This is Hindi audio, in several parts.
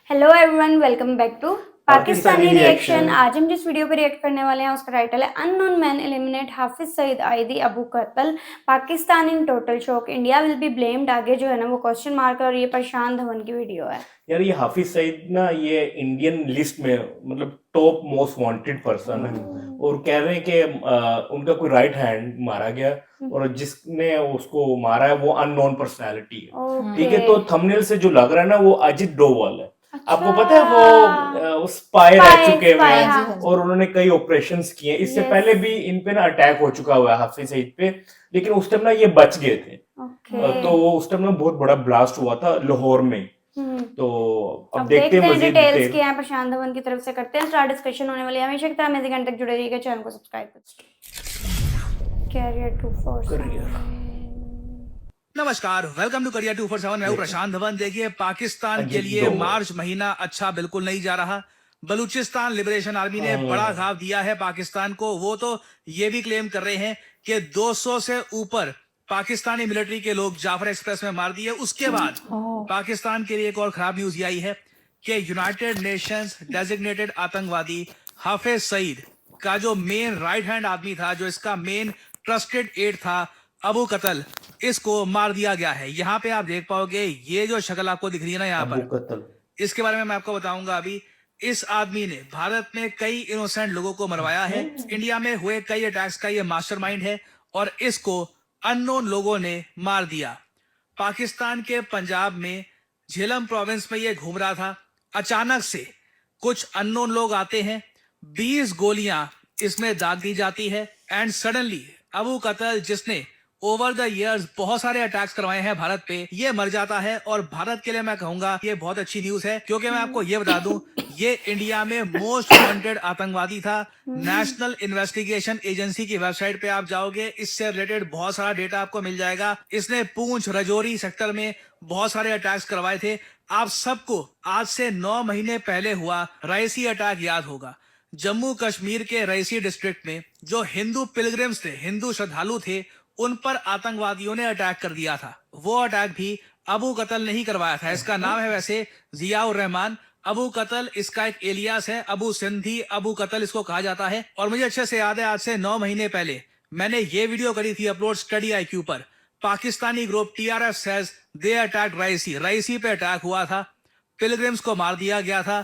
Hello everyone, welcome back to Pakistani reaction. आज हम जिस वीडियो पे रिएक्ट करने वाले हैं उसका टाइटल है unknown man eliminate Hafiz Saeed आइदी Abu कत्ल, Pakistan in total shock, India will be blamed. आगे जो है ना वो क्वेश्चन मार्क और ये प्रशांत धवन की वीडियो है। यार ये हाफिज सईद ना ये इंडियन लिस्ट में मतलब टॉप मोस्ट वांटेड पर्सन है। और कह रहे हैं कि उनका कोई राइट हैंड मारा गया और जिसने उसको मारा है वो अननोन पर्सनालिटी है। ठीक है, तो थंबनेल से जो लग रहा है ना वो अजित डोभाल है। आपको पता है वो स्पाई रह चुके हुए हैं और उन्होंने कई ऑपरेशंस किए। इससे पहले भी इन पे ना अटैक हो चुका हुआ है हाफिज सईद पे, लेकिन उस टाइम ना ये बच गए थे। तो वो उस टाइम ना बहुत बड़ा ब्लास्ट हुआ था लाहौर में। तो अब देखते हैं मजीद डिटेल्स क्या है प्रशांत धवन की तरफ से। करते हैं स्टार्ट, डिस्कशन होने वाली है। हमेशा की तरह अमेजिंग एंड तक जुड़े रहिएगा, चैनल को सब्सक्राइब करें। कैरियर 247। नमस्कार, वेलकम टू करियर 247। मैं हूं प्रशांत धवन। देखिए, पाकिस्तान के लिए मार्च महीना अच्छा बिल्कुल नहीं जा रहा। बलूचिस्तान लिबरेशन आर्मी ने बड़ा घाव दिया है पाकिस्तान को। वो तो ये भी क्लेम कर रहे हैं कि 200 से ऊपर पाकिस्तानी मिलिट्री के लोग जाफर एक्सप्रेस में मार दिए। उसके बाद पाकिस्तान के लिए एक और खराब न्यूज आई है कि यूनाइटेड नेशंस डेजिग्नेटेड आतंकवादी हाफिज सईद का जो मेन राइट हैंड आदमी था, जो इसका मेन ट्रस्टेड एड था, अबू कत्ल, इसको मार दिया गया है। यहाँ पे आप देख पाओगे, ये जो शक्ल आपको दिख रही है ना यहाँ पर, इसके बारे में मैं आपको बताऊंगा अभी। इस आदमी ने भारत में कई इनोसेंट लोगों को मरवाया है। इंडिया में हुए कई अटैक्स का ये मास्टरमाइंड है और इसको अननोन लोगों ने मार दिया। पाकिस्तान के पंजाब में झेलम प्रोविंस में ये घूम रहा था। अचानक से कुछ अननोन लोग आते हैं, 20 गोलियां इसमें दाग दी जाती है एंड सडनली अबू कत्ल, जिसने ओवर द इयर्स बहुत सारे अटैक्स करवाए हैं भारत पे, ये मर जाता है। और भारत के लिए मैं कहूंगा ये बहुत अच्छी न्यूज है, क्योंकि मैं आपको ये बता दूं, ये इंडिया में मोस्ट वांटेड आतंकवादी था। नेशनल इन्वेस्टिगेशन एजेंसी की वेबसाइट पे आप जाओगे, इससे रिलेटेड बहुत सारा डेटा आपको मिल जाएगा। इसने पूंछ रजौरी सेक्टर में बहुत सारे अटैक्स करवाए थे। आप सबको आज से 9 महीने पहले हुआ रायसी अटैक याद होगा। जम्मू कश्मीर के रईसी डिस्ट्रिक्ट में जो हिंदू पिलग्रिम्स थे, हिंदू श्रद्धालु थे, उन पर आतंकवादियों ने अटैक कर दिया था। वो अटैक भी अबू कत्ल नहीं करवाया था। इसका नाम है वैसे जियाउर रहमान। अबू कत्ल इसका एक एलियास है, अबू सिंधी, अबू कत्ल इसको कहा जाता है। और मुझे अच्छे से याद है, आज से 9 महीने पहले मैंने ये वीडियो करी थी अपलोड स्टडी IQ पर। Pakistani group TRF says they attack Raisi, Raisi पे अटैक हुआ था, पिलग्रिम्स को मार दिया गया था।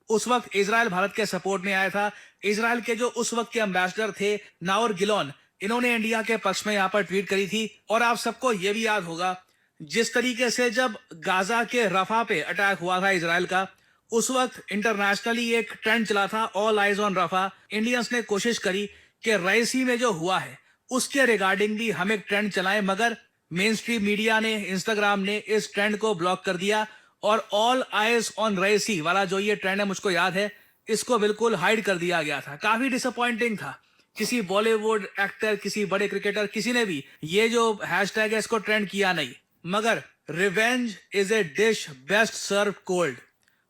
उस वक्त इजराइल भारत के सपोर्ट में आया था। इजराइल के जो उस वक्त के एम्बेसडर थे नाउर गिलोन, इन्होंने इंडिया के पक्ष में यहाँ पर ट्वीट करी थी। और आप सबको ये भी याद होगा, जिस तरीके से जब गाजा के रफा पे अटैक हुआ था इजराइल का, उस वक्त इंटरनेशनली एक ट्रेंड चला था, ऑल आइज ऑन रफा। इंडियंस ने कोशिश करी कि रायसी में जो हुआ है उसके रिगार्डिंग भी हम एक ट्रेंड चलाएं, मगर मेन स्ट्रीम मीडिया ने, इंस्टाग्राम ने इस ट्रेंड को ब्लॉक कर दिया और ऑल आइज ऑन रायसी वाला जो ये ट्रेंड है, मुझको याद है, इसको बिल्कुल हाइड कर दिया गया था। काफी डिसअपॉइंटिंग था। किसी बॉलीवुड एक्टर, किसी बड़े क्रिकेटर, किसी ने भी ये जो हैशटैग है इसको ट्रेंड किया नहीं। मगर revenge is a dish best serve cold.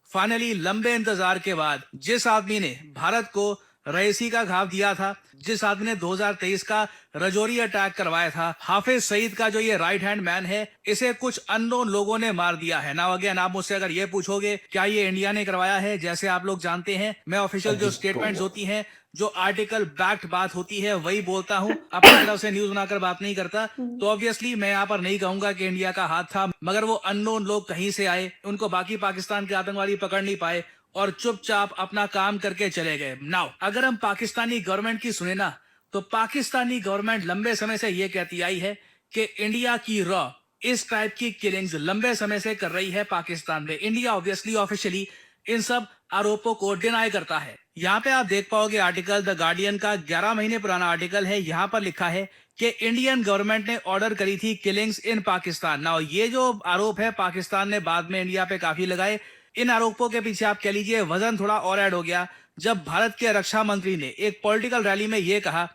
Finally लंबे इंतजार के बाद जिस आदमी ने भारत को रईसी का घाव दिया था, जिस आदमी ने 2023 का रजौरी अटैक करवाया था, हाफिज सईद का जो ये राइट हैंड मैन है, इसे कुछ अननोन लोगों ने मार दिया है। नाउ अगेन, आप मुझसे अगर ये पूछोगे क्या ये इंडिया ने करवाया है, जैसे आप लोग जानते हैं मैं ऑफिशियल जो स्टेटमेंट्स होती हैं, जो आर्टिकल बैक्ड बात होती है, वही बोलता हूँ। अपनी तरफ से न्यूज बनाकर बात नहीं करता। तो ऑब्वियसली मैं यहाँ पर नहीं कहूंगा कि इंडिया का हाथ था, मगर वो अननोन लोग कहीं से आए, उनको बाकी पाकिस्तान के आतंकवादी पकड़ नहीं पाए और चुपचाप अपना काम करके चले गए। नाउ अगर हम पाकिस्तानी गवर्नमेंट की सुने ना, तो पाकिस्तानी गवर्नमेंट लंबे समय से ये कहती आई है कि इंडिया की रॉ इस टाइप की किलिंग्स लंबे समय से कर रही है पाकिस्तान में। इंडिया ऑब्वियसली ऑफिशियली इन सब आरोपों को डिनाई करता है। यहाँ पे आप देख पाओगे आर्टिकल, द गार्डियन का 11 महीने पुराना आर्टिकल है। यहाँ पर लिखा है कि इंडियन गवर्नमेंट ने ऑर्डर करी थी किलिंग्स इन पाकिस्तान। नाउ ये जो आरोप है पाकिस्तान ने बाद में इंडिया पे काफी लगाए। इन आरोपों के पीछे आप कह लीजिए वजन थोड़ा और ऐड हो गया जब भारत के रक्षा मंत्री ने एक पॉलिटिकल रैली में यह कहा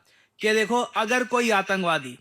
कि देखो, अगर कोई आतंकवादी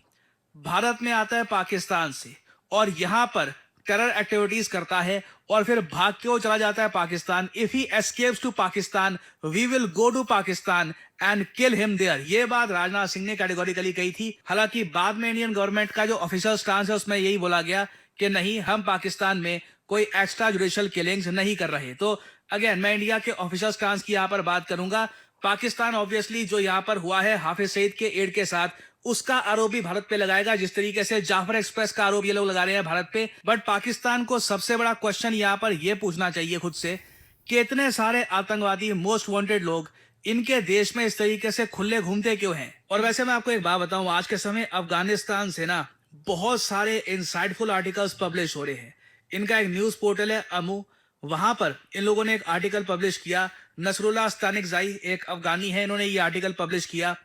भारत में आता है पाकिस्तान से और यहां पर टेरर एक्टिविटीज करता है और फिर भाग के वो चला जाता है Pakistan, if he escapes to Pakistan we will go to Pakistan and kill him there. ये बात राजनाथ सिंह ने कैटेगोरिकली कही थी। हालांकि बाद में इंडियन गवर्नमेंट का जो ऑफिशियल स्टांस है उसमें यही बोला गया कि नहीं, हम पाकिस्तान में कोई एक्स्ट्रा जुडिशियल किलिंग्स नहीं कर रहे। तो अगेन मैं इंडिया के ऑफिशियल स्टांस की यहाँ पर बात करूंगा। पाकिस्तान ऑब्वियसली जो यहाँ पर हुआ है हाफिज सईद के एड के साथ, उसका आरोप भी भारत पे लगाएगा, जिस तरीके से जाफर एक्सप्रेस का आरोप ये लोग लगा रहे हैं भारत पे। बट पाकिस्तान को सबसे बड़ा क्वेश्चन यहाँ पर यह पूछना चाहिए खुद से कि इतने सारे आतंकवादी मोस्ट वांटेड लोग इनके देश में इस तरीके से खुले घूमते क्यों हैं। और वैसे मैं आपको एक बात बताऊं, आज के समय अफगानिस्तान से ना बहुत सारे इंसाइटफुल आर्टिकल्स पब्लिश हो रहे हैं। इनका एक न्यूज पोर्टल है अमू, वहां पर इन लोगों ने एक आर्टिकल पब्लिश किया। नसरुल्लाह स्तानिकजाई एक अफगानी है, इन्होंने ये आर्टिकल पब्लिश किया,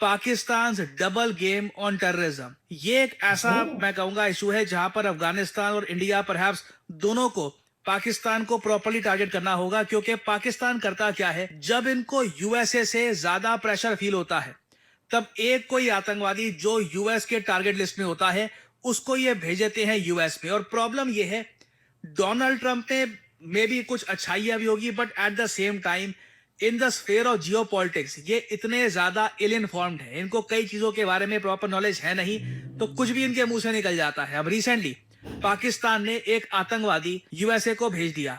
Pakistan double game on terrorism. ये एक ऐसा मैं कहूंगा इशू है जहां पर अफगानिस्तान और इंडिया परहैप्स दोनों को पाकिस्तान को प्रॉपर्ली टारगेट करना होगा। क्योंकि पाकिस्तान करता क्या है, जब इनको यूएसए से ज्यादा प्रेशर फील होता है तब एक कोई आतंकवादी जो यूएस के टारगेट लिस्ट में होता है उसको ये भेज देते हैं यूएस में। और प्रॉब्लम ये है, डोनाल्ड ट्रंप ने भी कुछ अच्छाइयां भी होगी, but at the same time in the sphere of geopolitics ये इतने ज्यादा इल इन्फॉर्म्ड है, इनको कई चीजों के बारे में प्रॉपर नॉलेज है नहीं, तो कुछ भी इनके मुंह से निकल जाता है। अब रिसेंटली पाकिस्तान ने एक आतंकवादी यूएसए को भेज दिया।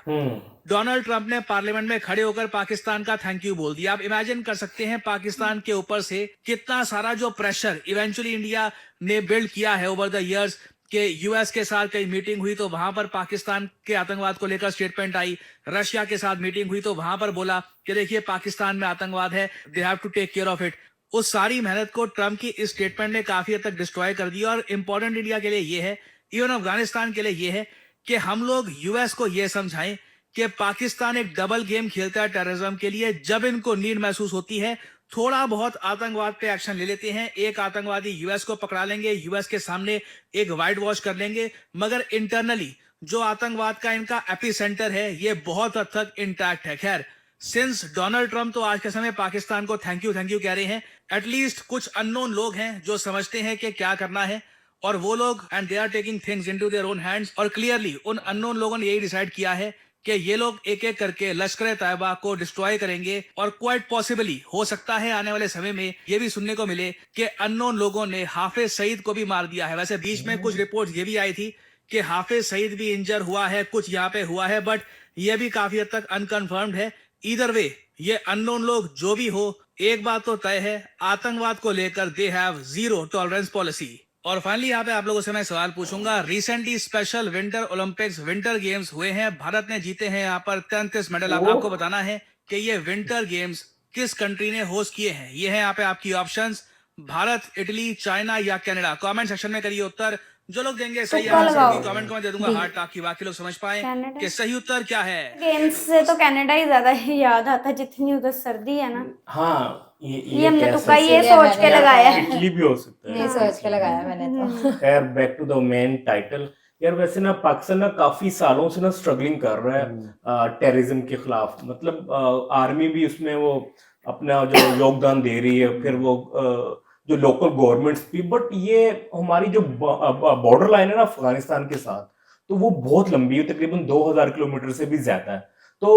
डोनाल्ड ट्रंप ने पार्लियामेंट में खड़े होकर पाकिस्तान का थैंक यू बोल दिया। आप इमेजिन कर सकते हैं पाकिस्तान के ऊपर से कितना सारा जो प्रेशर इवेंचुअली इंडिया ने बिल्ड किया है ओवर द इयर्स, कि यूएस के साथ कई मीटिंग हुई तो वहां पर पाकिस्तान के आतंकवाद को लेकर स्टेटमेंट आई, रशिया के साथ मीटिंग हुई तो वहां पर बोला कि देखिए पाकिस्तान में आतंकवाद है, they have to take care of it. उस सारी मेहनत को ट्रंप की इस स्टेटमेंट ने काफी हद तक डिस्ट्रॉय कर दिया। और इंपॉर्टेंट इंडिया के लिए ये है, इवन अफगानिस्तान के लिए ये है कि हम लोग यूएस को ये समझाएं कि पाकिस्तान एक डबल गेम खेलता है टेररिज्म के लिए। जब इनको नीड महसूस होती है थोड़ा बहुत आतंकवाद पे एक्शन ले लेते हैं, एक आतंकवादी यूएस को पकड़ा लेंगे, यूएस के सामने एक वाइट वॉश कर लेंगे, मगर इंटरनली जो आतंकवाद का इनका एपिसेंटर है ये बहुत हद तक इंटैक्ट है। खैर, सिंस डोनाल्ड ट्रंप तो आज के समय पाकिस्तान को थैंक यू कह रहे हैं, एटलीस्ट कुछ अननोन लोग हैं जो समझते हैं कि क्या करना है, और वो लोग and they are taking things into their own hands. और क्लियरली उन अननोन लोगों ने यही डिसाइड किया है कि ये लोग एक एक करके लश्कर तैयबा को डिस्ट्रॉय करेंगे। और क्वाइट पॉसिबली हो सकता है आने वाले समय में ये भी सुनने को मिले कि अननोन लोगों ने हाफिज सईद को भी मार दिया है। वैसे बीच में कुछ रिपोर्ट ये भी आई थी कि हाफिज सईद भी इंजर हुआ है, कुछ यहाँ पे हुआ है, बट ये भी काफी हद तक अनकन्फर्म्ड है। ईदर वे ये अननोन लोग जो भी हो, एक बात तो तय है, आतंकवाद को लेकर they have zero tolerance policy. और फाइनली यहाँ पे आप लोगों से मैं सवाल पूछूंगा, recently special winter Olympics winter games हुए हैं, भारत ने जीते हैं यहाँ पर 33 मेडल। अब आपको बताना है कि ये विंटर गेम्स किस कंट्री ने होस्ट किए हैं। ये है यहाँ पे आपकी ऑप्शंस, भारत, इटली, चाइना या कनाडा। कमेंट सेक्शन में करिए उत्तर, जो लोग देंगे सही आंसर कमेंट को मैं दे दूंगा हार्ट, ताकि बाकी लोग समझ पाए कि सही उत्तर क्या है। गेम्स से तो कनाडा ही ज्यादा याद आता, जितनी उधर सर्दी है ना। हाँ, ये हमने तुक्का ये सोच के लगाया है। इटली भी हो सकता है, ये सोच के लगाया मैंने तो। खैर, back to the main title. यार वैसे ना पाकिस्तान ना काफी सालों से ना स्ट्रगलिंग कर रहा है टेररिज्म के खिलाफ। मतलब आर्मी भी उसमें वो अपना जो योगदान दे रही है, फिर वो जो लोकल गवर्नमेंट्स भी। बट ये हमारी जो बॉर्डर लाइन है ना अफगानिस्तान के साथ, तो वो बहुत लंबी है, तकरीबन 2000 किलोमीटर से भी ज्यादा है। तो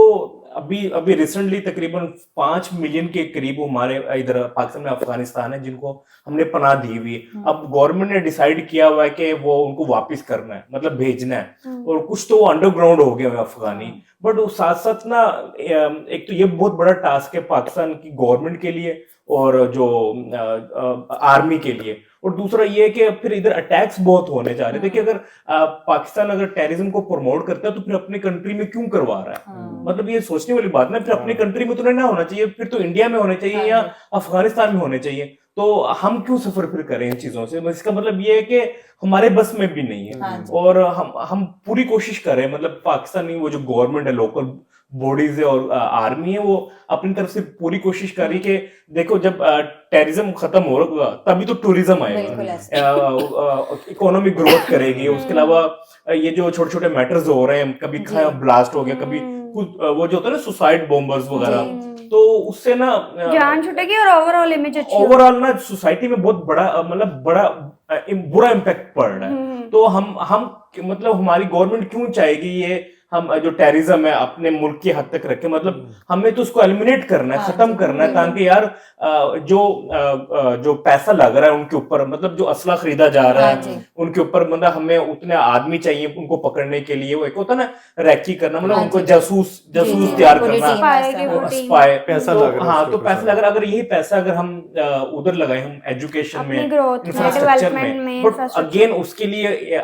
अभी रिसेंटली तकरीबन 5 मिलियन के करीब हमारे इधर पाकिस्तान में अफगानिस्तान है जिनको हमने पनाह दी हुई है। अब गवर्नमेंट ने डिसाइड किया हुआ है कि वो उनको वापस करना है, मतलब भेजना है। और कुछ तो अंडरग्राउंड हो गए हैं अफगानी। बट साथ साथ ना एक तो ये बहुत बड़ा टास्क है पाकिस्तान की गवर्नमेंट के लिए और जो आर्मी के लिए, और दूसरा ये है कि फिर इधर अटैक्स बहुत होने जा रहे थे कि अगर पाकिस्तान अगर टेररिज्म को प्रमोट करता है तो फिर अपनी कंट्री में क्यों करवा रहा है। मतलब ये सोचने वाली बात ना, फिर अपनी कंट्री में तो नहीं ना होना चाहिए, फिर तो इंडिया में होने चाहिए या अफगानिस्तान में होने चाहिए। तो हम क्यों सफर फिर करें इन चीजों से। इसका मतलब ये है कि हमारे बस में भी नहीं है। और हम पूरी कोशिश कर रहे हैं, मतलब पाकिस्तानी वो जो गवर्नमेंट है, लोकल बॉडीज है और आर्मी है, वो अपनी तरफ से पूरी कोशिश कर रही कि देखो जब टेररिज्म खत्म होगा तभी तो टूरिज्म आएगा, इकोनॉमिक ग्रोथ करेगी। उसके अलावा ये जो छोटे छोटे मैटर्स हो रहे हैं, कभी ब्लास्ट हो गया, कभी कुछ वो जो होता है ना सुसाइड बॉम्बर्स वगैरह, तो उससे ना जान छूटेगी और ओवरऑल इमेज अच्छी ओवरऑल ना सोसाइटी में बहुत बड़ा मतलब बुरा इम्पैक्ट पड़ रहा है। तो हम मतलब हमारी गवर्नमेंट क्यों चाहेगी ये हम जो टेररिज्म है अपने मुल्क की हद तक रखें, मतलब हमें तो उसको एलिमिनेट करना है, हाँ खत्म जी, करना है, ताकि यार जो पैसा लग रहा है उनके ऊपर, मतलब जो असला खरीदा जा रहा हाँ है जी, उनके ऊपर, मतलब हमें उतने आदमी चाहिए उनको पकड़ने के लिए, वो एक होता है ना रैकी करना, मतलब हाँ उनको जी। जासूस जी, जासूस जी, तैयार पूरी करना, टीम स्पाई ऐसा, की हाँ। वो टीम स्पाई। पैसा तो लग रहा है हाँ, उसके तो ऊपर पैसा सारा। लग रहा है, अगर यही पैसा अगर हम उधर लगाए, हम एजुकेशन अपनी में, ग्रोथ में, इंफ्रास्ट्रक्चर डेवलपमेंट में, में, बट इंफ्रास्ट्रक्चर। अगेन उसके लिए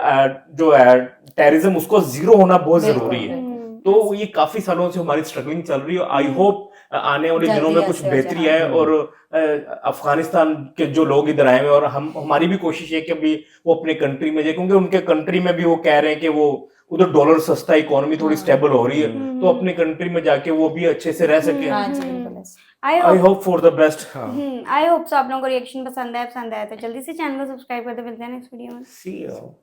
जो है टेररिज्म, उसको जीरो होना बहुत बिल्कुल, जरूरी है। हम्म, तो ये काफी सालों से हमारी स्ट्रगलिंग चल रही है। आई होप आने वाले दिनों जल्दी में कुछ ऐसे हो बेहतरी जाए, आए, और अफगानिस्तान के जो लोग इधर आए हुए हैं, और हम हमारी भी कोशिश है कि अभी वो अपने कंट्री में जाए, क्योंकि उनके कंट्री में भी वो कह रहे हैं कि वो उधर डॉलर सस्ता, इकोनॉमी थोड़ी स्टेबल हो रही है, तो अपने कंट्री में जाके वो भी अच्छे से रह सके। हाँ जी, बिल्कुल ऐसे। I I hope hope for the best. I hope so आप लोगों को रिएक्शन पसंद आया तो जल्दी से चैनल को सब्सक्राइब कर दे। मिलते हैं नेक्स्ट वीडियो में। सी यू।